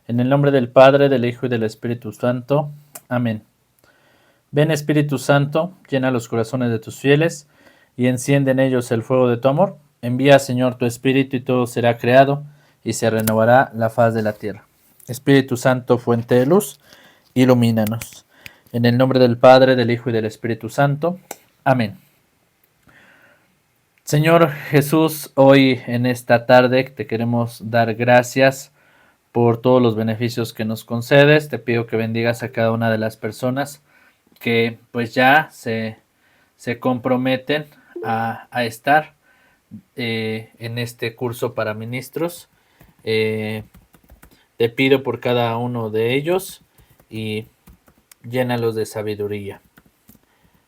En el nombre del Padre, del Hijo y del Espíritu Santo. Amén. Ven Espíritu Santo, llena los corazones de tus fieles y enciende en ellos el fuego de tu amor. Envía, Señor, tu Espíritu y todo será creado y se renovará la faz de la tierra. Espíritu Santo, fuente de luz, ilumínanos. En el nombre del Padre, del Hijo y del Espíritu Santo. Amén. Señor Jesús, hoy en esta tarde te queremos dar gracias por todos los beneficios que nos concedes. Te pido que bendigas a cada una de las personas que pues ya se comprometen a estar en este curso para ministros. Te pido por cada uno de ellos y llénalos de sabiduría.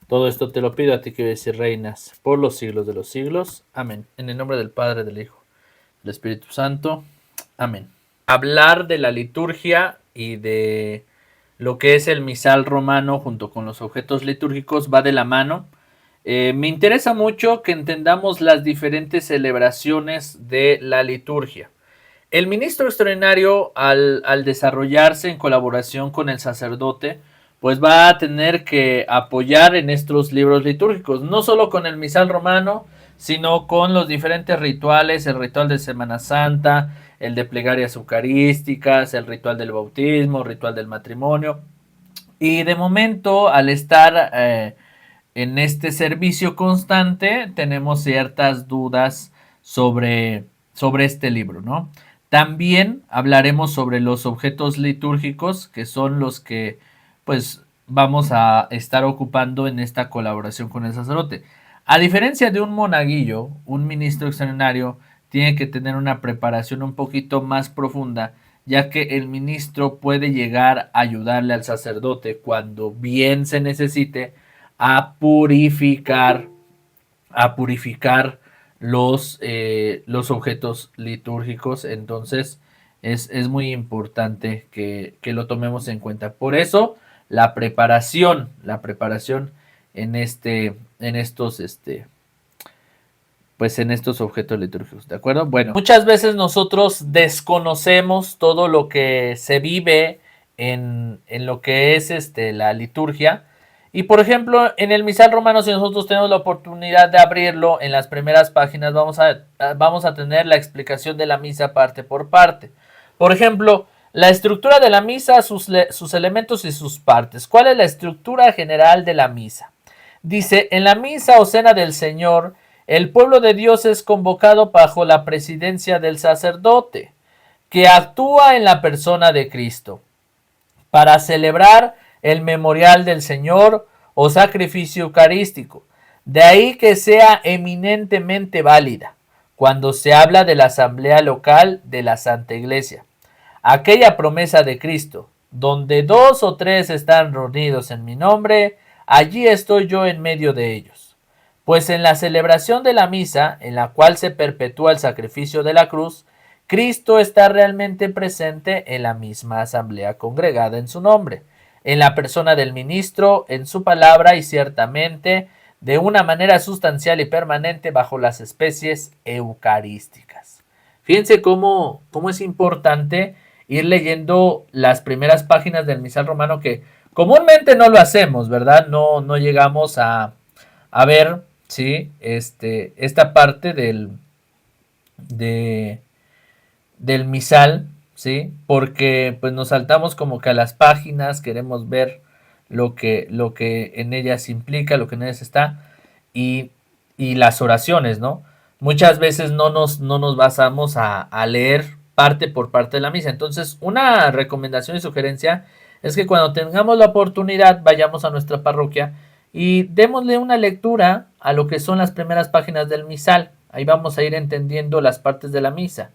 Todo esto te lo pido a ti que vives y reinas por los siglos de los siglos. Amén. En el nombre del Padre, del Hijo, del Espíritu Santo. Amén. Hablar de la liturgia y de lo que es el misal romano junto con los objetos litúrgicos va de la mano. Me interesa mucho que entendamos las diferentes celebraciones de la liturgia. El ministro extraordinario, al desarrollarse en colaboración con el sacerdote, pues va a tener que apoyar en estos libros litúrgicos, no solo con el misal romano, sino con los diferentes rituales, el ritual de Semana Santa, el de plegarias eucarísticas, el ritual del bautismo, el ritual del matrimonio. Y de momento, al estar en este servicio constante, tenemos ciertas dudas sobre este libro, ¿no? También hablaremos sobre los objetos litúrgicos, que son los que pues vamos a estar ocupando en esta colaboración con el sacerdote. A diferencia de un monaguillo, un ministro extraordinario tiene que tener una preparación un poquito más profunda, ya que el ministro puede llegar a ayudarle al sacerdote cuando bien se necesite a purificar los objetos litúrgicos. Entonces es muy importante que lo tomemos en cuenta. Por eso la preparación en estos objetos litúrgicos, ¿de acuerdo? Bueno, muchas veces nosotros desconocemos todo lo que se vive en lo que es la liturgia. Y por ejemplo, en el misal romano, si nosotros tenemos la oportunidad de abrirlo, en las primeras páginas vamos a tener la explicación de la misa parte por parte. Por ejemplo, la estructura de la misa, sus elementos y sus partes. ¿Cuál es la estructura general de la misa? Dice, en la misa o cena del Señor, el pueblo de Dios es convocado bajo la presidencia del sacerdote, que actúa en la persona de Cristo, para celebrar el memorial del Señor o sacrificio eucarístico. De ahí que sea eminentemente válida cuando se habla de la asamblea local de la Santa Iglesia. Aquella promesa de Cristo, donde 2 o 3 están reunidos en mi nombre, allí estoy yo en medio de ellos. Pues en la celebración de la misa, en la cual se perpetúa el sacrificio de la cruz, Cristo está realmente presente en la misma asamblea congregada en su nombre, en la persona del ministro, en su palabra y ciertamente de una manera sustancial y permanente bajo las especies eucarísticas. Fíjense cómo es importante ir leyendo las primeras páginas del misal romano, que comúnmente no lo hacemos, ¿verdad? No llegamos a ver, ¿sí? Esta parte del misal, ¿sí? Porque pues nos saltamos como que a las páginas, queremos ver lo que en ellas implica, lo que en ellas está, y las oraciones, ¿no? Muchas veces no nos basamos a leer parte por parte de la misa. Entonces, una recomendación y sugerencia es que cuando tengamos la oportunidad vayamos a nuestra parroquia y démosle una lectura a lo que son las primeras páginas del misal. Ahí vamos a ir entendiendo las partes de la misa.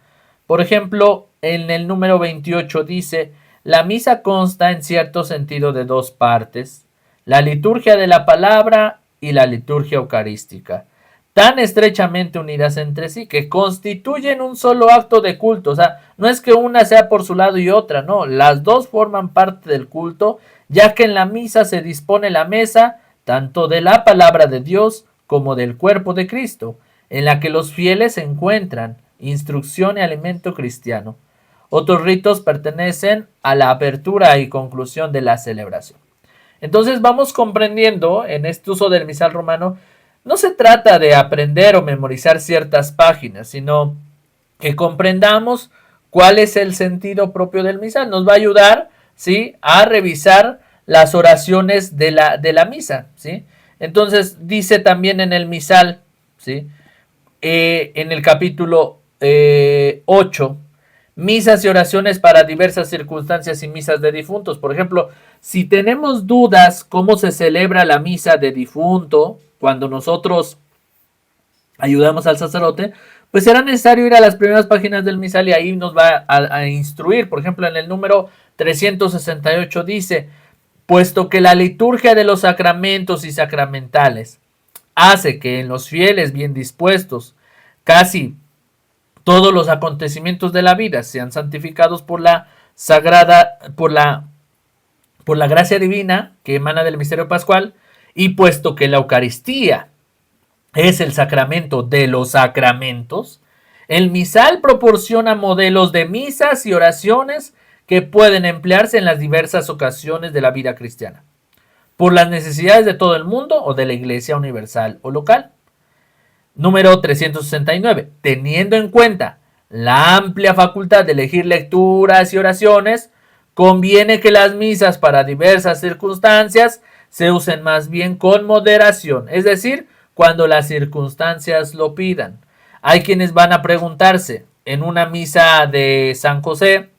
Por ejemplo, en el número 28 dice, la misa consta en cierto sentido de 2 partes, la liturgia de la palabra y la liturgia eucarística, tan estrechamente unidas entre sí que constituyen un solo acto de culto. O sea, no es que una sea por su lado y otra, no, las dos forman parte del culto, ya que en la misa se dispone la mesa tanto de la palabra de Dios como del cuerpo de Cristo, en la que los fieles se encuentran instrucción y alimento cristiano. Otros ritos pertenecen a la apertura y conclusión de la celebración. Entonces vamos comprendiendo en este uso del misal romano, no se trata de aprender o memorizar ciertas páginas, sino que comprendamos cuál es el sentido propio del misal. Nos va a ayudar, ¿sí?, a revisar las oraciones de la misa, ¿sí? Entonces dice también en el misal, ¿sí?, en el capítulo 8, misas y oraciones para diversas circunstancias y misas de difuntos. Por ejemplo, si tenemos dudas cómo se celebra la misa de difunto, cuando nosotros ayudamos al sacerdote, pues será necesario ir a las primeras páginas del misal y ahí nos va a instruir. Por ejemplo, en el número 368 dice, puesto que la liturgia de los sacramentos y sacramentales hace que en los fieles bien dispuestos casi todos los acontecimientos de la vida sean santificados por la sagrada, por la gracia divina que emana del misterio pascual, y puesto que la Eucaristía es el sacramento de los sacramentos, el misal proporciona modelos de misas y oraciones que pueden emplearse en las diversas ocasiones de la vida cristiana, por las necesidades de todo el mundo o de la Iglesia universal o local. Número 369. Teniendo en cuenta la amplia facultad de elegir lecturas y oraciones, conviene que las misas para diversas circunstancias se usen más bien con moderación, es decir, cuando las circunstancias lo pidan. Hay quienes van a preguntarse en una misa de San José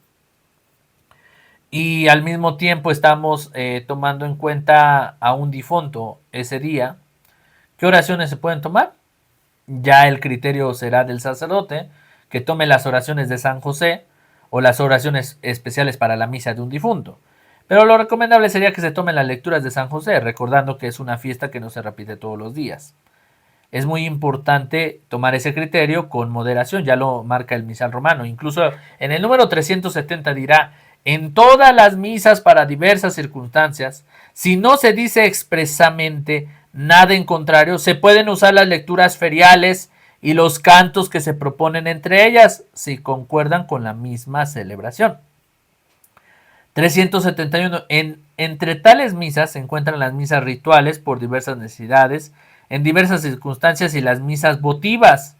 y al mismo tiempo estamos tomando en cuenta a un difunto ese día, ¿qué oraciones se pueden tomar? Ya el criterio será del sacerdote, que tome las oraciones de San José o las oraciones especiales para la misa de un difunto. Pero lo recomendable sería que se tomen las lecturas de San José, recordando que es una fiesta que no se repite todos los días. Es muy importante tomar ese criterio con moderación, ya lo marca el misal romano. Incluso en el número 370 dirá, en todas las misas para diversas circunstancias, si no se dice expresamente nada en contrario, se pueden usar las lecturas feriales y los cantos que se proponen entre ellas, si concuerdan con la misma celebración. 371. Entre tales misas se encuentran las misas rituales por diversas necesidades, en diversas circunstancias, y las misas votivas.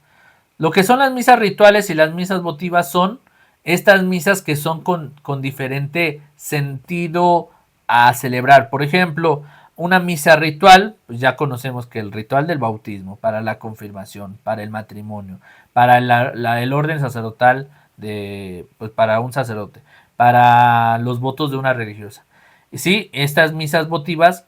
Lo que son las misas rituales y las misas votivas son estas misas que son con diferente sentido a celebrar. Por ejemplo, una misa ritual, pues ya conocemos que el ritual del bautismo, para la confirmación, para el matrimonio, para el orden sacerdotal pues para un sacerdote, para los votos de una religiosa. Y sí, estas misas votivas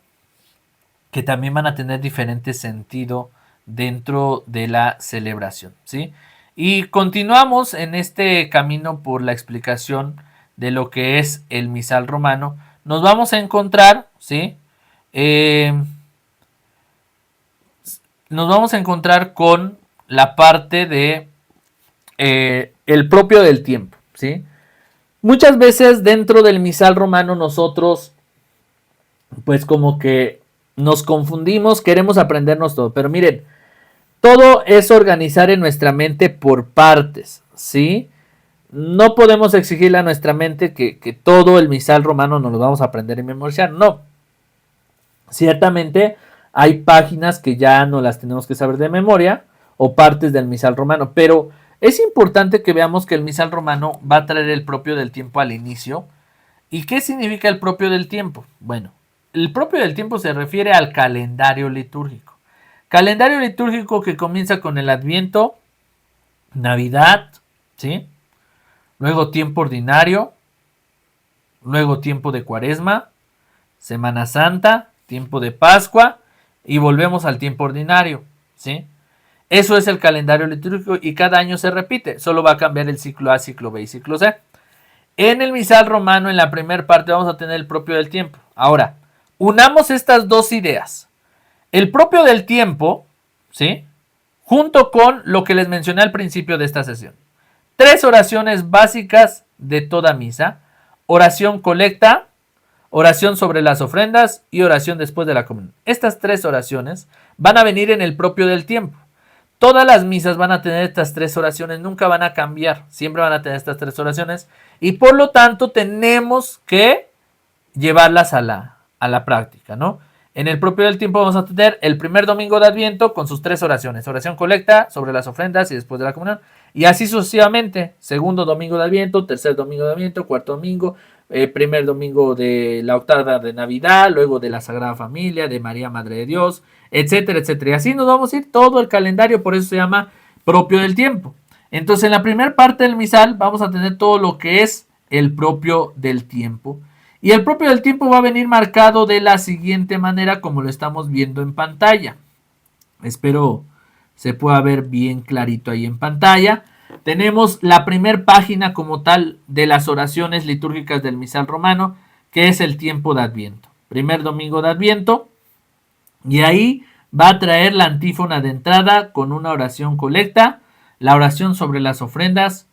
que también van a tener diferente sentido dentro de la celebración, ¿sí? Y continuamos en este camino por la explicación de lo que es el misal romano. Nos vamos a encontrar, ¿sí? Nos vamos a encontrar con la parte de el propio del tiempo, ¿sí? Muchas veces dentro del misal romano nosotros, pues como que nos confundimos, queremos aprendernos todo, pero miren, todo es organizar en nuestra mente por partes, ¿sí? No podemos exigirle a nuestra mente que todo el misal romano nos lo vamos a aprender y memorizar, no. Ciertamente hay páginas que ya no las tenemos que saber de memoria o partes del misal romano, pero es importante que veamos que el misal romano va a traer el propio del tiempo al inicio. ¿Y qué significa el propio del tiempo? Bueno, el propio del tiempo se refiere al calendario litúrgico. Calendario litúrgico que comienza con el Adviento, Navidad, ¿sí? Luego tiempo ordinario, luego tiempo de Cuaresma, Semana Santa, tiempo de Pascua y volvemos al tiempo ordinario, ¿sí? Eso es el calendario litúrgico y cada año se repite, solo va a cambiar el ciclo A, ciclo B y ciclo C. En el misal romano, en la primera parte, vamos a tener el propio del tiempo. Ahora, unamos estas dos ideas. El propio del tiempo, ¿sí? Junto con lo que les mencioné al principio de esta sesión. 3 oraciones básicas de toda misa. Oración colecta, oración sobre las ofrendas y oración después de la comunión. Estas 3 oraciones van a venir en el propio del tiempo. Todas las misas van a tener estas 3 oraciones, nunca van a cambiar, siempre van a tener estas 3 oraciones y por lo tanto tenemos que llevarlas a la práctica, ¿no? En el propio del tiempo vamos a tener el primer domingo de Adviento con sus 3 oraciones, oración colecta, sobre las ofrendas y después de la comunión, y así sucesivamente, segundo domingo de Adviento, tercer domingo de Adviento, cuarto domingo, primer domingo de la octava de Navidad, luego de la Sagrada Familia, de María Madre de Dios, etcétera, etcétera. Y así nos vamos a ir todo el calendario, por eso se llama propio del tiempo. Entonces, en la primera parte del misal vamos a tener todo lo que es el propio del tiempo. Y el propio del tiempo va a venir marcado de la siguiente manera como lo estamos viendo en pantalla. Espero se pueda ver bien clarito ahí en pantalla. Tenemos la primera página como tal de las oraciones litúrgicas del misal romano, que es el tiempo de Adviento. Primer domingo de Adviento. Y ahí va a traer la antífona de entrada con una oración colecta, la oración sobre las ofrendas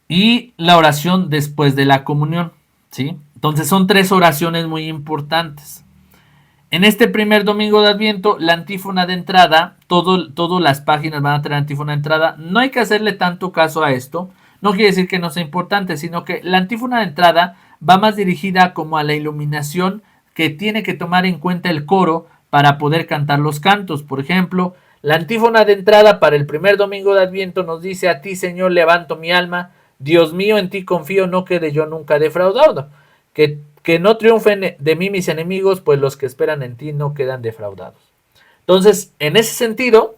y la oración después de la comunión, ¿sí? Entonces son 3 oraciones muy importantes. En este primer domingo de Adviento, la antífona de entrada, todas las páginas van a tener antífona de entrada. No hay que hacerle tanto caso a esto. No quiere decir que no sea importante, sino que la antífona de entrada va más dirigida como a la iluminación que tiene que tomar en cuenta el coro para poder cantar los cantos. Por ejemplo, la antífona de entrada para el primer domingo de Adviento nos dice: a ti, Señor, levanto mi alma. Dios mío, en ti confío, no quede yo nunca defraudado. Que no triunfen de mí mis enemigos, pues los que esperan en ti no quedan defraudados. Entonces, en ese sentido,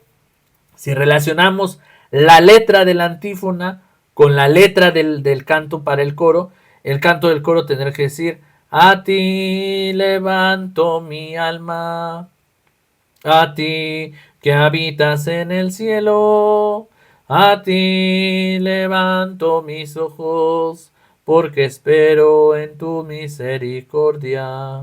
si relacionamos la letra de la antífona con la letra del canto para el coro, el canto del coro tendrá que decir: a ti levanto mi alma, a ti que habitas en el cielo, a ti levanto mis ojos, porque espero en tu misericordia.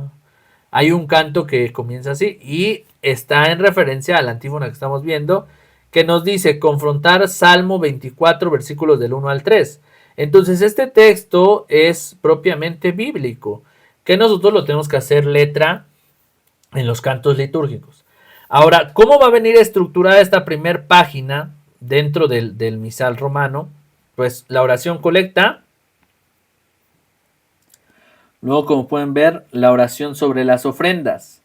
Hay un canto que comienza así y está en referencia a la antífona que estamos viendo, que nos dice confrontar Salmo 24, versículos del 1 al 3. Entonces este texto es propiamente bíblico, que nosotros lo tenemos que hacer letra en los cantos litúrgicos. Ahora, ¿cómo va a venir estructurada esta primer página dentro del misal romano? Pues la oración colecta. Luego, como pueden ver, la oración sobre las ofrendas.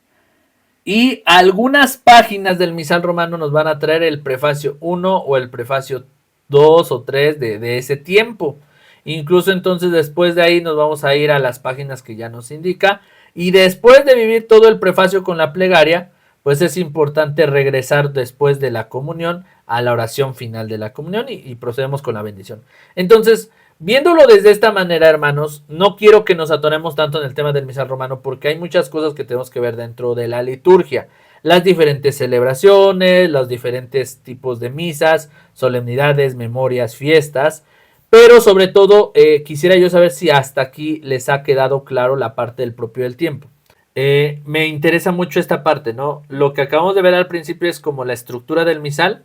Y algunas páginas del misal romano nos van a traer el prefacio 1 o el prefacio 2 o 3 de ese tiempo. Incluso entonces después de ahí nos vamos a ir a las páginas que ya nos indica. Y después de vivir todo el prefacio con la plegaria, pues es importante regresar después de la comunión a la oración final de la comunión y procedemos con la bendición. Entonces, viéndolo desde esta manera, hermanos, no quiero que nos atoremos tanto en el tema del misal romano porque hay muchas cosas que tenemos que ver dentro de la liturgia. Las diferentes celebraciones, los diferentes tipos de misas, solemnidades, memorias, fiestas. Pero sobre todo quisiera yo saber si hasta aquí les ha quedado claro la parte del propio del tiempo. Me interesa mucho esta parte, ¿no? Lo que acabamos de ver al principio es como la estructura del misal.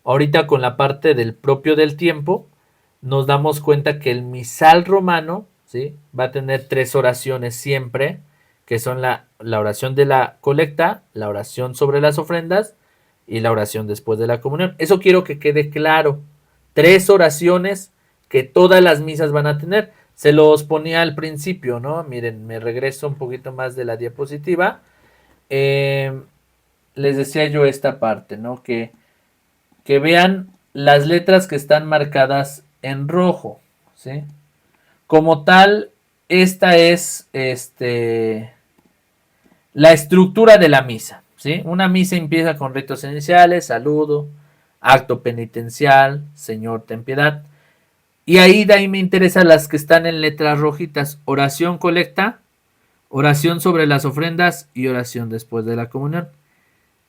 Ahorita con la parte del propio del tiempo nos damos cuenta que el misal romano, ¿sí?, va a tener 3 oraciones siempre, que son la oración de la colecta, la oración sobre las ofrendas y la oración después de la comunión. Eso quiero que quede claro. 3 oraciones que todas las misas van a tener. Se los ponía al principio, ¿no? Miren, me regreso un poquito más de la diapositiva. Les decía yo esta parte, ¿no? Que vean las letras que están marcadas en rojo, ¿sí? Como tal, esta es la estructura de la misa, ¿sí? Una misa empieza con ritos iniciales, saludo, acto penitencial, Señor, ten piedad. Y ahí de ahí me interesan las que están en letras rojitas: oración colecta, oración sobre las ofrendas y oración después de la comunión.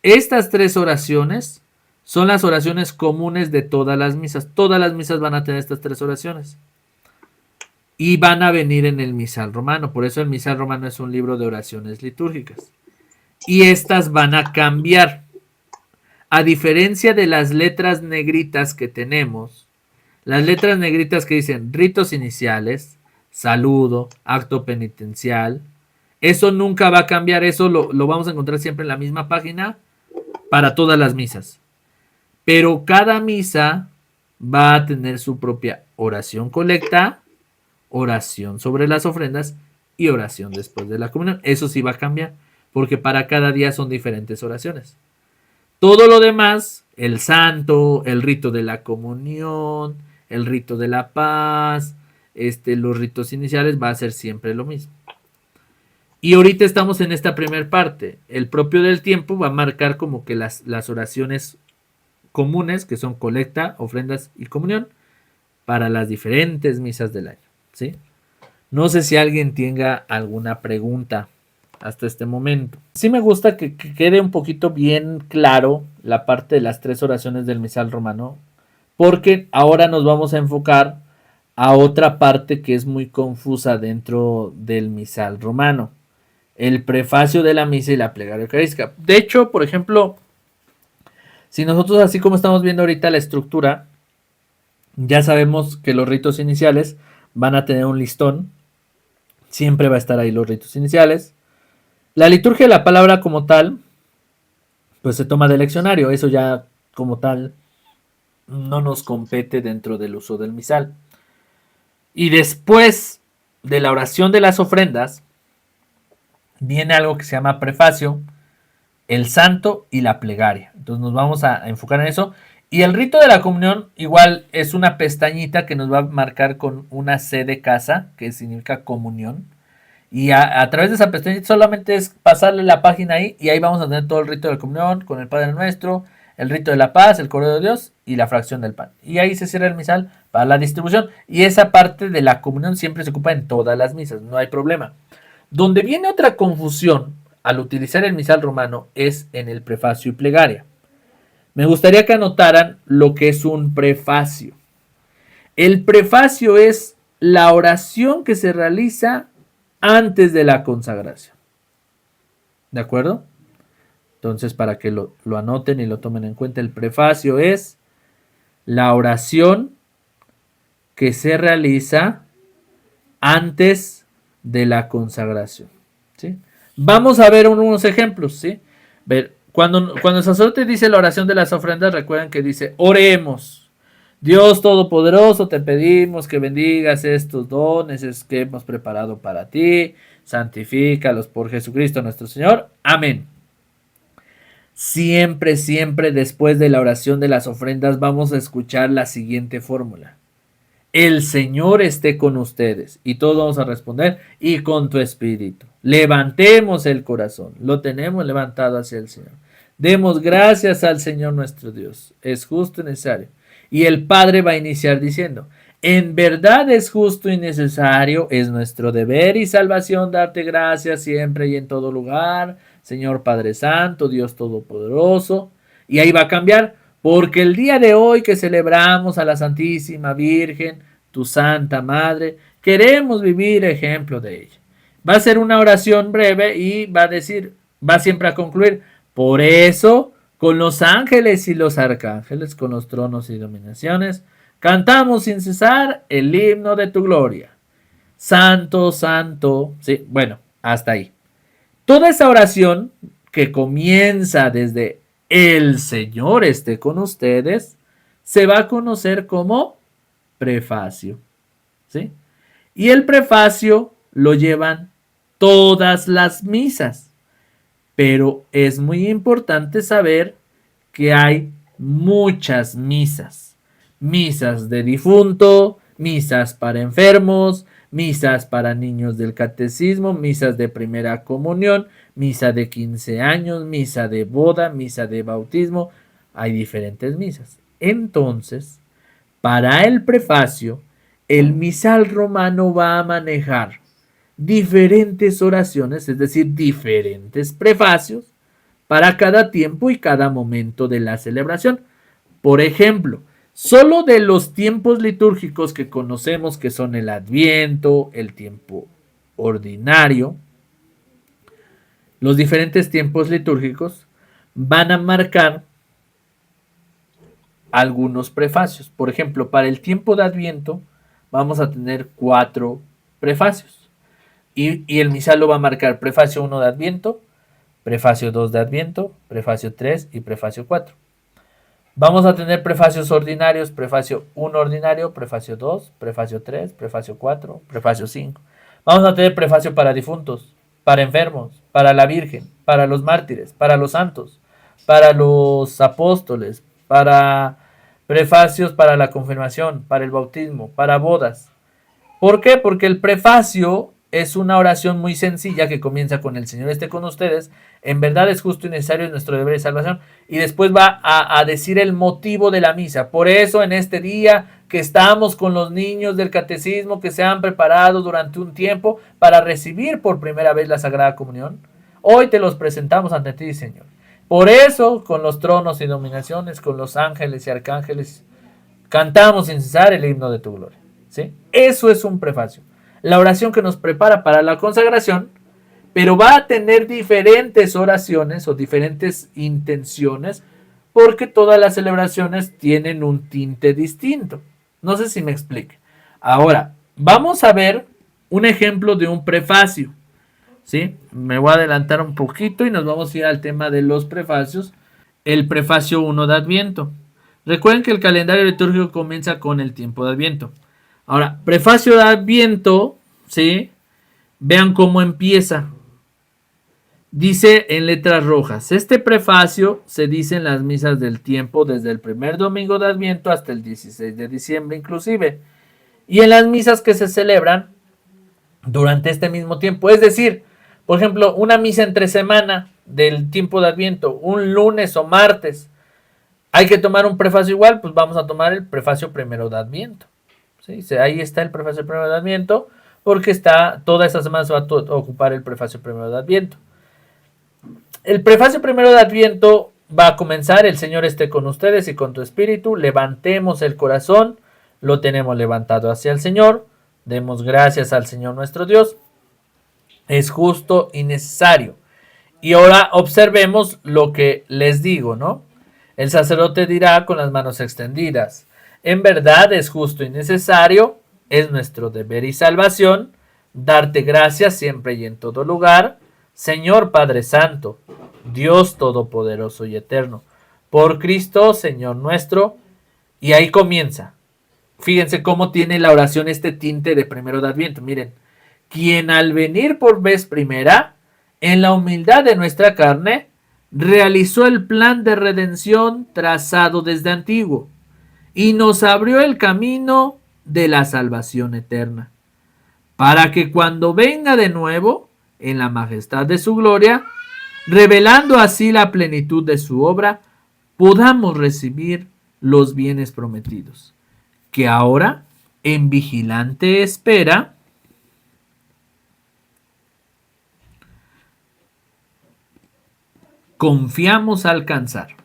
Estas 3 oraciones son las oraciones comunes de todas las misas. Todas las misas van a tener estas 3 oraciones. Y van a venir en el misal romano. Por eso el misal romano es un libro de oraciones litúrgicas. Y estas van a cambiar. A diferencia de las letras negritas que tenemos, las letras negritas que dicen ritos iniciales, saludo, acto penitencial, eso nunca va a cambiar. Eso lo vamos a encontrar siempre en la misma página para todas las misas. Pero cada misa va a tener su propia oración colecta, oración sobre las ofrendas y oración después de la comunión. Eso sí va a cambiar, porque para cada día son diferentes oraciones. Todo lo demás, el santo, el rito de la comunión, el rito de la paz, los ritos iniciales, va a ser siempre lo mismo. Y ahorita estamos en esta primera parte. El propio del tiempo va a marcar como que las oraciones comunes, que son colecta, ofrendas y comunión, para las diferentes misas del año. ¿Sí? No sé si alguien tenga alguna pregunta hasta este momento. Sí me gusta que quede un poquito bien claro la parte de las 3 oraciones del misal romano, porque ahora nos vamos a enfocar a otra parte que es muy confusa dentro del misal romano: el prefacio de la misa y la plegaria eucarística. De hecho, por ejemplo, si nosotros, así como estamos viendo ahorita la estructura, ya sabemos que los ritos iniciales van a tener un listón, siempre va a estar ahí los ritos iniciales. La liturgia de la palabra como tal, pues se toma del leccionario, eso ya como tal no nos compete dentro del uso del misal. Y después de la oración de las ofrendas, viene algo que se llama prefacio, el santo y la plegaria. Entonces nos vamos a enfocar en eso. Y el rito de la comunión igual es una pestañita que nos va a marcar con una C de casa, que significa comunión. Y a través de esa pestañita solamente es pasarle la página ahí y ahí vamos a tener todo el rito de la comunión con el Padre Nuestro, el rito de la paz, el Cordero de Dios y la fracción del pan. Y ahí se cierra el misal para la distribución. Y esa parte de la comunión siempre se ocupa en todas las misas, no hay problema. Donde viene otra confusión al utilizar el misal romano es en el prefacio y plegaria. Me gustaría que anotaran lo que es un prefacio. El prefacio es la oración que se realiza antes de la consagración. ¿De acuerdo? Entonces, para que lo anoten y lo tomen en cuenta, el prefacio es la oración que se realiza antes de la consagración. ¿Sí? Vamos a ver unos ejemplos. ¿Sí? Ver, cuando el sacerdote dice la oración de las ofrendas, recuerden que dice: oremos. Dios Todopoderoso, te pedimos que bendigas estos dones que hemos preparado para ti, santifícalos por Jesucristo nuestro Señor. Amén. Siempre, siempre después de la oración de las ofrendas vamos a escuchar la siguiente fórmula: el Señor esté con ustedes. Y todos vamos a responder: y con tu espíritu. Levantemos el corazón, lo tenemos levantado hacia el Señor. Demos gracias al Señor nuestro Dios, es justo y necesario. Y el Padre va a iniciar diciendo: en verdad es justo y necesario, es nuestro deber y salvación darte gracias siempre y en todo lugar, Señor Padre Santo, Dios Todopoderoso. Y ahí va a cambiar: porque el día de hoy que celebramos a la Santísima Virgen, tu Santa Madre, queremos vivir ejemplo de ella. Va a ser una oración breve y va a decir, va siempre a concluir: por eso, con los ángeles y los arcángeles, con los tronos y dominaciones, cantamos sin cesar el himno de tu gloria. Santo, santo. Sí, bueno, hasta ahí. Toda esa oración que comienza desde el Señor esté con ustedes, se va a conocer como prefacio. ¿Sí? Y el prefacio lo llevan todas las misas. Pero es muy importante saber que hay muchas misas. Misas de difunto, misas para enfermos, misas para niños del catecismo, misas de primera comunión, misa de 15 años, misa de boda, misa de bautismo. Hay diferentes misas. Entonces, para el prefacio, el misal romano va a manejar diferentes oraciones, es decir, diferentes prefacios para cada tiempo y cada momento de la celebración. Por ejemplo, solo de los tiempos litúrgicos que conocemos, que son el Adviento, el tiempo ordinario, los diferentes tiempos litúrgicos van a marcar algunos prefacios. Por ejemplo, para el tiempo de Adviento vamos a tener 4 prefacios. Y el misal lo va a marcar: prefacio 1 de Adviento, prefacio 2 de Adviento, prefacio 3 y prefacio 4. Vamos a tener prefacios ordinarios, prefacio 1 ordinario, prefacio 2, prefacio 3, prefacio 4, prefacio 5. Vamos a tener prefacio para difuntos, para enfermos, para la Virgen, para los mártires, para los santos, para los apóstoles, para prefacios para la confirmación, para el bautismo, para bodas. ¿Por qué? Porque el prefacio es una oración muy sencilla que comienza con el Señor esté con ustedes, en verdad es justo y necesario en nuestro deber de salvación, y después va a decir el motivo de la misa. Por eso en este día que estamos con los niños del catecismo que se han preparado durante un tiempo para recibir por primera vez la Sagrada Comunión, hoy te los presentamos ante ti, Señor. Por eso, con los tronos y dominaciones, con los ángeles y arcángeles, cantamos sin cesar el himno de tu gloria. ¿Sí? Eso es un prefacio. La oración que nos prepara para la consagración, pero va a tener diferentes oraciones o diferentes intenciones porque todas las celebraciones tienen un tinte distinto. No sé si me explique. Ahora, vamos a ver un ejemplo de un prefacio. ¿Sí? Me voy a adelantar un poquito y nos vamos a ir al tema de los prefacios. El prefacio 1 de Adviento. Recuerden que el calendario litúrgico comienza con el tiempo de Adviento. Ahora, prefacio de Adviento, ¿sí? Vean cómo empieza. Dice en letras rojas, este prefacio se dice en las misas del tiempo desde el primer domingo de Adviento hasta el 16 de diciembre inclusive. Y en las misas que se celebran durante este mismo tiempo. Es decir, por ejemplo, una misa entre semana del tiempo de Adviento, un lunes o martes, hay que tomar un prefacio igual, pues vamos a tomar el prefacio primero de Adviento. ¿Sí? Ahí está el prefacio primero de Adviento, porque está toda esa semana se va a ocupar el prefacio primero de Adviento. El prefacio primero de Adviento va a comenzar, el Señor esté con ustedes y con tu espíritu, levantemos el corazón, lo tenemos levantado hacia el Señor, demos gracias al Señor nuestro Dios, es justo y necesario. Y ahora observemos lo que les digo, ¿no? El sacerdote dirá con las manos extendidas, en verdad es justo y necesario, es nuestro deber y salvación, darte gracias siempre y en todo lugar, Señor Padre Santo, Dios Todopoderoso y Eterno, por Cristo, Señor nuestro. Y ahí comienza. Fíjense cómo tiene la oración este tinte de primero de Adviento. Miren, quien al venir por vez primera, en la humildad de nuestra carne, realizó el plan de redención trazado desde antiguo y nos abrió el camino de la salvación eterna, para que cuando venga de nuevo, en la majestad de su gloria, revelando así la plenitud de su obra, podamos recibir los bienes prometidos, que ahora, en vigilante espera, confiamos alcanzar.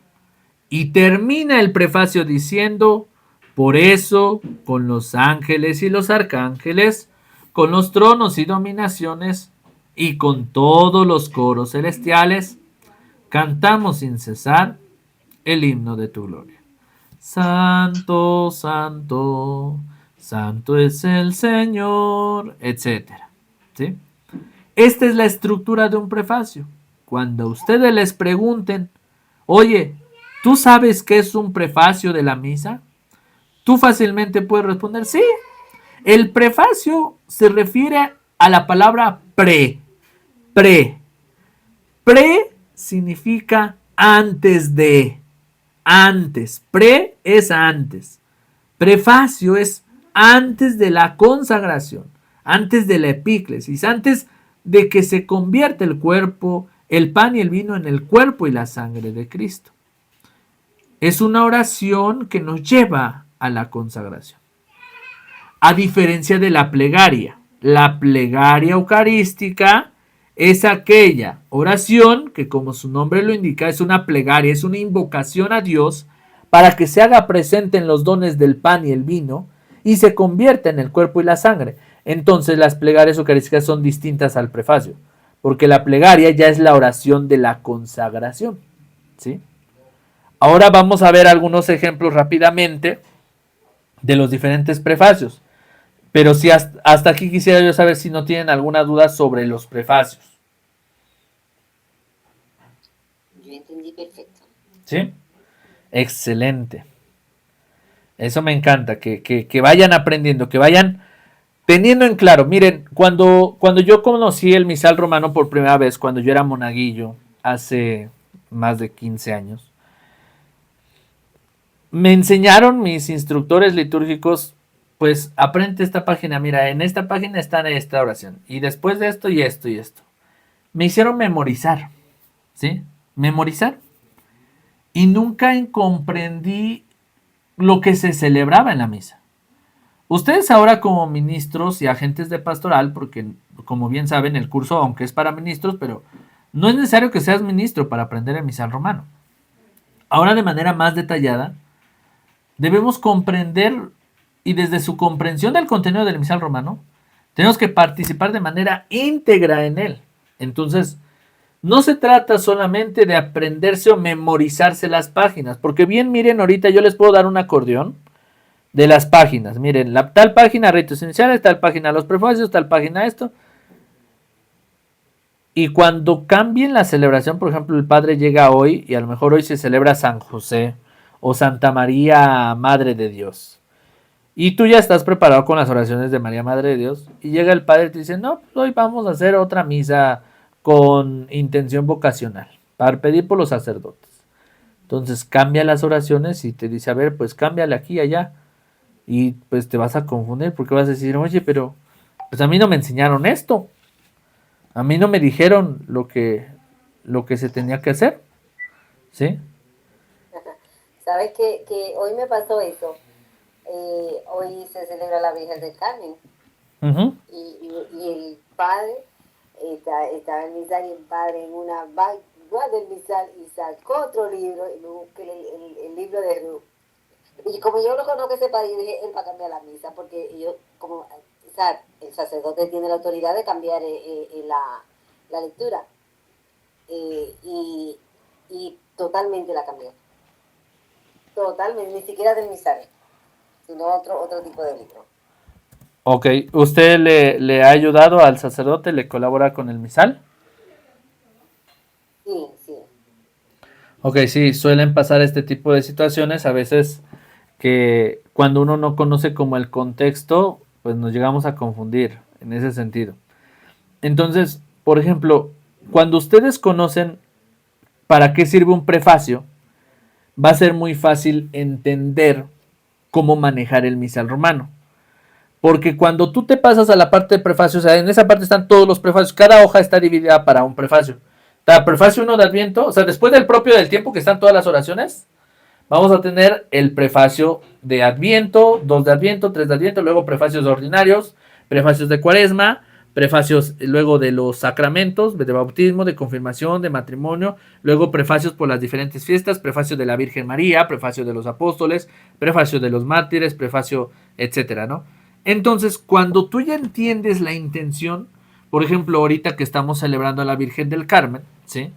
Y termina el prefacio diciendo, por eso, con los ángeles y los arcángeles, con los tronos y dominaciones, y con todos los coros celestiales, cantamos sin cesar el himno de tu gloria. Santo, santo, santo es el Señor, etcétera. ¿Sí? Esta es la estructura de un prefacio. Cuando ustedes les pregunten, oye, ¿tú sabes qué es un prefacio de la misa? Tú fácilmente puedes responder, sí. El prefacio se refiere a la palabra pre. Pre. Pre significa antes de. Antes. Pre es antes. Prefacio es antes de la consagración, antes de la epíclesis, antes de que se convierta el cuerpo, el pan y el vino en el cuerpo y la sangre de Cristo. Es una oración que nos lleva a la consagración. A diferencia de la plegaria eucarística es aquella oración que, como su nombre lo indica, es una plegaria, es una invocación a Dios para que se haga presente en los dones del pan y el vino y se convierta en el cuerpo y la sangre. Entonces las plegarias eucarísticas son distintas al prefacio, porque la plegaria ya es la oración de la consagración, ¿sí? Ahora vamos a ver algunos ejemplos rápidamente de los diferentes prefacios. Pero si hasta aquí quisiera yo saber si no tienen alguna duda sobre los prefacios. Yo entendí perfecto. ¿Sí? Excelente. Eso me encanta, que vayan aprendiendo, que vayan teniendo en claro. Miren, cuando yo conocí el misal romano por primera vez, cuando yo era monaguillo, hace más de 15 años, me enseñaron mis instructores litúrgicos, pues aprende esta página, mira, en esta página está esta oración, y después de esto y esto y esto. Me hicieron memorizar, ¿sí? Memorizar. Y nunca comprendí lo que se celebraba en la misa. Ustedes ahora como ministros y agentes de pastoral, porque como bien saben el curso, aunque es para ministros, pero no es necesario que seas ministro para aprender el misal romano. Ahora de manera más detallada, debemos comprender y desde su comprensión del contenido del misal romano, tenemos que participar de manera íntegra en él. Entonces, no se trata solamente de aprenderse o memorizarse las páginas, porque bien miren, ahorita yo les puedo dar un acordeón de las páginas. Miren, la tal página ritos iniciales, tal página los prefacios, tal página esto. Y cuando cambien la celebración, por ejemplo, el Padre llega hoy y a lo mejor hoy se celebra San José o Santa María, Madre de Dios. Y tú ya estás preparado con las oraciones de María, Madre de Dios. Y llega el Padre y te dice, no, pues hoy vamos a hacer otra misa con intención vocacional, para pedir por los sacerdotes. Entonces cambia las oraciones y te dice, a ver, pues cámbiale aquí y allá. Y pues te vas a confundir porque vas a decir, oye, pero pues a mí no me enseñaron esto. A mí no me dijeron lo que se tenía que hacer. ¿Sí? ¿Sabes que hoy me pasó eso? Hoy se celebra la Virgen del Carmen Uh-huh. y el padre estaba en misa y el padre en una vaga del misal y sacó otro libro y me busqué el libro de Ruth. Y como yo no conozco ese padre, yo dije, él va a cambiar la misa, porque yo, como, o sea, el sacerdote tiene la autoridad de cambiar la lectura. Y, y totalmente la cambió. Totalmente, ni siquiera del misal, sino otro tipo de libro. Ok, ¿usted le ha ayudado al sacerdote? ¿Le colabora con el misal? Sí, sí. Ok, sí, suelen pasar este tipo de situaciones a veces que cuando uno no conoce como el contexto, pues nos llegamos a confundir en ese sentido. Entonces, por ejemplo, cuando ustedes conocen para qué sirve un prefacio, va a ser muy fácil entender cómo manejar el misal romano. Porque cuando tú te pasas a la parte de prefacio, o sea, en esa parte están todos los prefacios, cada hoja está dividida para un prefacio. Está prefacio 1 de Adviento, o sea, después del propio del tiempo que están todas las oraciones, vamos a tener el prefacio de Adviento, 2 de Adviento, 3 de Adviento, luego prefacios ordinarios, prefacios de Cuaresma, prefacios luego de los sacramentos, de bautismo, de confirmación, de matrimonio, luego prefacios por las diferentes fiestas, prefacio de la Virgen María, prefacio de los apóstoles, prefacio de los mártires, prefacio, etcétera, ¿no? Entonces, cuando tú ya entiendes la intención, por ejemplo, ahorita que estamos celebrando a la Virgen del Carmen, ¿sí?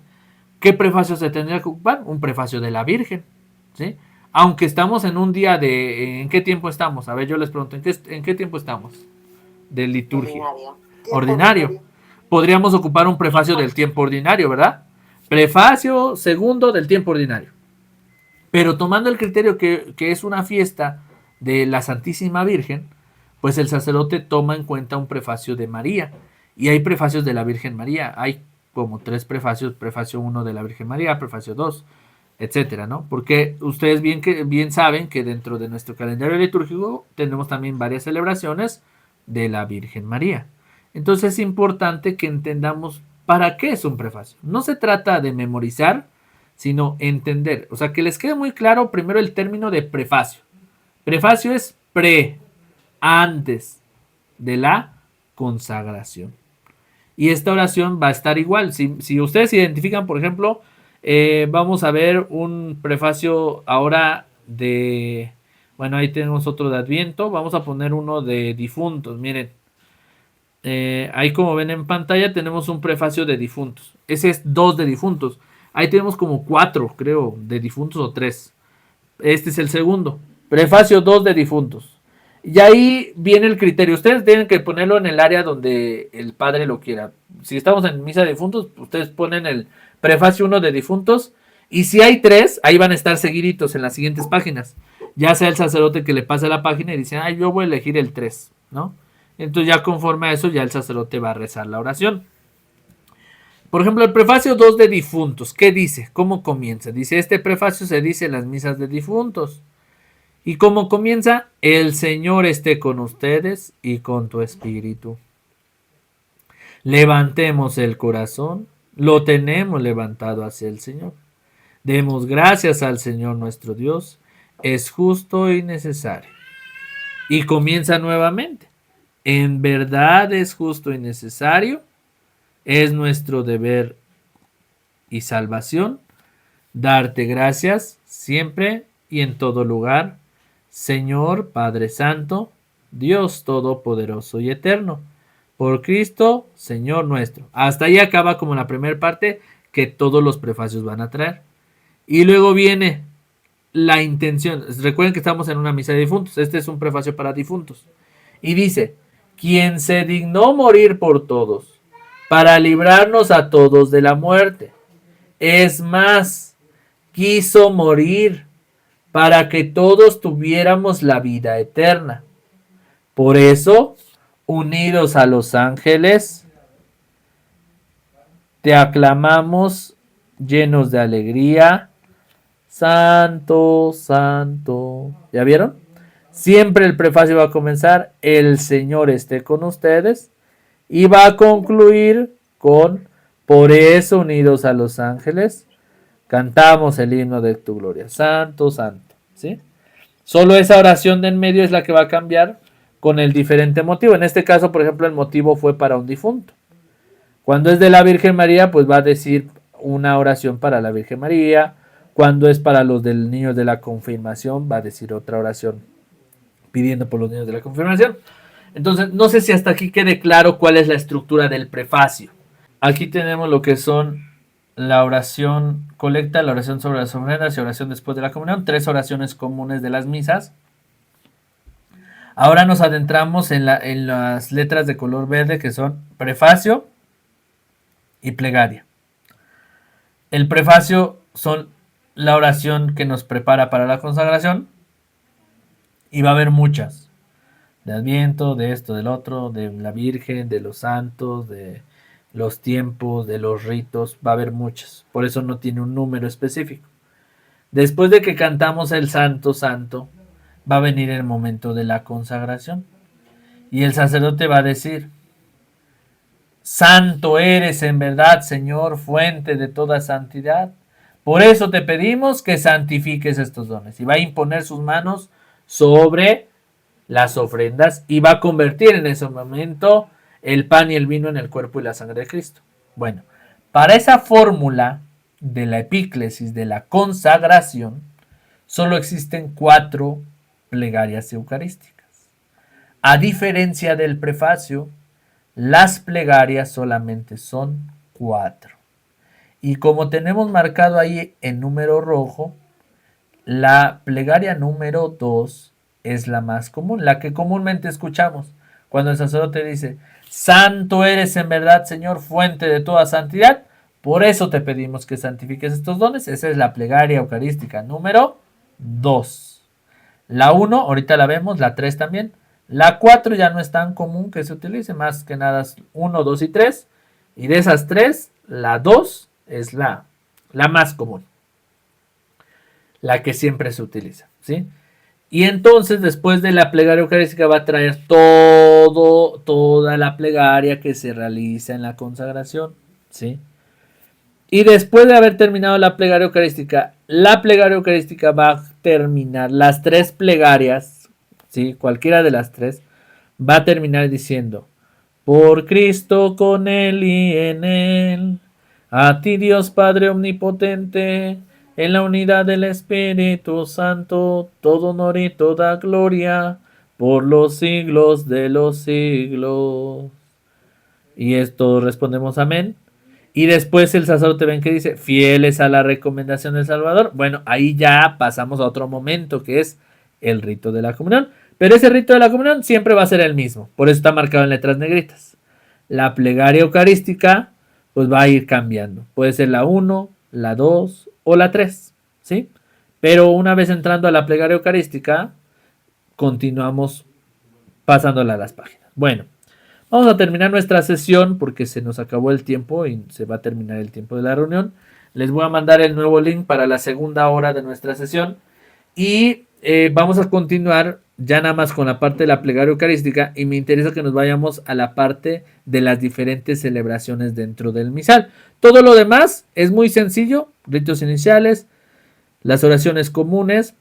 ¿Qué prefacio se tendría que ocupar? Un prefacio de la Virgen, ¿sí? Aunque estamos en un día de... ¿En qué tiempo estamos? A ver, yo les pregunto, ¿en qué tiempo estamos? De liturgia. Ordinario. Tiempo Ordinario. ordinario. Podríamos ocupar un prefacio del tiempo ordinario, ¿verdad? Prefacio segundo del tiempo ordinario. Pero tomando el criterio que es una fiesta de la Santísima Virgen, pues el sacerdote toma en cuenta un prefacio de María. Y hay prefacios de la Virgen María. Hay como 3 prefacios, prefacio 1 de la Virgen María, prefacio 2, etcétera, ¿no? Porque ustedes bien saben que dentro de nuestro calendario litúrgico tenemos también varias celebraciones de la Virgen María. Entonces es importante que entendamos para qué es un prefacio. No se trata de memorizar, sino entender. O sea, que les quede muy claro primero el término de prefacio. Prefacio es antes de la consagración. Y esta oración va a estar igual. Si ustedes identifican, por ejemplo, vamos a ver un prefacio ahora de... Bueno, ahí tenemos otro de Adviento. Vamos a poner uno de difuntos. Miren, ahí como ven en pantalla tenemos un prefacio de difuntos. Ese es 2 de difuntos. Ahí tenemos como 4, creo, de difuntos o 3. Este es el segundo. Prefacio 2 de difuntos. Y ahí viene el criterio. Ustedes tienen que ponerlo en el área donde el padre lo quiera. Si estamos en misa de difuntos, ustedes ponen el prefacio 1 de difuntos Y si hay 3, ahí van a estar seguiditos en las siguientes páginas. Ya sea el sacerdote que le pasa la página y dice, yo voy a elegir el 3, ¿no? Entonces ya conforme a eso, ya el sacerdote va a rezar la oración. Por ejemplo, el prefacio 2 de difuntos, ¿qué dice? ¿Cómo comienza? Dice, este prefacio se dice en las misas de difuntos. ¿Y cómo comienza? El Señor esté con ustedes y con tu espíritu. Levantemos el corazón, lo tenemos levantado hacia el Señor. Demos gracias al Señor nuestro Dios, es justo y necesario. Y comienza nuevamente. En verdad es justo y necesario, es nuestro deber y salvación, darte gracias siempre y en todo lugar, Señor Padre Santo, Dios Todopoderoso y Eterno, por Cristo, Señor nuestro. Hasta ahí acaba como la primera parte que todos los prefacios van a traer. Y luego viene la intención. Recuerden que estamos en una misa de difuntos. Este es un prefacio para difuntos. Y dice, quien se dignó morir por todos, para librarnos a todos de la muerte. Es más, quiso morir para que todos tuviéramos la vida eterna. Por eso, unidos a los ángeles, te aclamamos llenos de alegría. Santo, santo. ¿Ya vieron? Siempre el prefacio va a comenzar, el Señor esté con ustedes, y va a concluir con, por eso unidos a los ángeles, cantamos el himno de tu gloria. Santo, santo. ¿Sí? Solo esa oración de en medio es la que va a cambiar con el diferente motivo. En este caso, por ejemplo, el motivo fue para un difunto. Cuando es de la Virgen María, pues va a decir una oración para la Virgen María. Cuando es para los del niños de la confirmación, va a decir otra oración pidiendo por los niños de la confirmación. Entonces, no sé si hasta aquí quede claro cuál es la estructura del prefacio. Aquí tenemos lo que son la oración colecta, la oración sobre las ofrendas y oración después de la comunión, 3 oraciones comunes de las misas. Ahora nos adentramos en las letras de color verde que son prefacio y plegaria. El prefacio son la oración que nos prepara para la consagración y va a haber muchas. De Adviento, de esto, del otro, de la Virgen, de los santos, de los tiempos, de los ritos, va a haber muchas. Por eso no tiene un número específico. Después de que cantamos el Santo, Santo, va a venir el momento de la consagración. Y el sacerdote va a decir, Santo eres en verdad, Señor, fuente de toda santidad. Por eso te pedimos que santifiques estos dones. Y va a imponer sus manos sobre las ofrendas y va a convertir en ese momento el pan y el vino en el cuerpo y la sangre de Cristo. Bueno, para esa fórmula de la epíclesis, de la consagración, solo existen 4 plegarias eucarísticas. A diferencia del prefacio, las plegarias solamente son 4. Y como tenemos marcado ahí en número rojo, la plegaria número 2 es la más común, la que comúnmente escuchamos cuando el sacerdote dice, Santo eres en verdad, Señor, fuente de toda santidad, por eso te pedimos que santifiques estos dones. Esa es la plegaria eucarística número 2. La 1, ahorita la vemos, la 3 también. La 4 ya no es tan común que se utilice, más que nada 1, 2 y 3. Y de esas 3, la 2 es la más común, la que siempre se utiliza, ¿sí? Y entonces después de la plegaria eucarística va a traer toda la plegaria que se realiza en la consagración, ¿sí? Y después de haber terminado la plegaria eucarística va a terminar las 3 plegarias, ¿sí? Cualquiera de las 3 va a terminar diciendo, por Cristo, con Él y en Él, a ti Dios Padre omnipotente, en la unidad del Espíritu Santo, todo honor y toda gloria, por los siglos de los siglos. Y esto respondemos amén. Y después el sacerdote ven que dice, fieles a la recomendación del Salvador. Bueno, ahí ya pasamos a otro momento que es el rito de la comunión. Pero ese rito de la comunión siempre va a ser el mismo. Por eso está marcado en letras negritas. La plegaria eucarística pues va a ir cambiando. Puede ser la 1, la 2, o la 3, ¿sí? Pero una vez entrando a la plegaria eucarística, continuamos pasándola a las páginas. Bueno, vamos a terminar nuestra sesión porque se nos acabó el tiempo y se va a terminar el tiempo de la reunión. Les voy a mandar el nuevo link para la segunda hora de nuestra sesión y vamos a continuar ya nada más con la parte de la plegaria eucarística y me interesa que nos vayamos a la parte de las diferentes celebraciones dentro del misal. Todo lo demás es muy sencillo, ritos iniciales, las oraciones comunes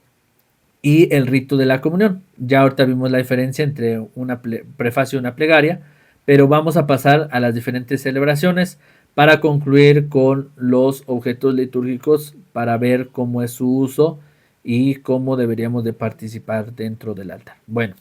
y el rito de la comunión. Ya ahorita vimos la diferencia entre una prefacio y una plegaria, pero vamos a pasar a las diferentes celebraciones para concluir con los objetos litúrgicos para ver cómo es su uso y cómo deberíamos de participar dentro del altar. Bueno.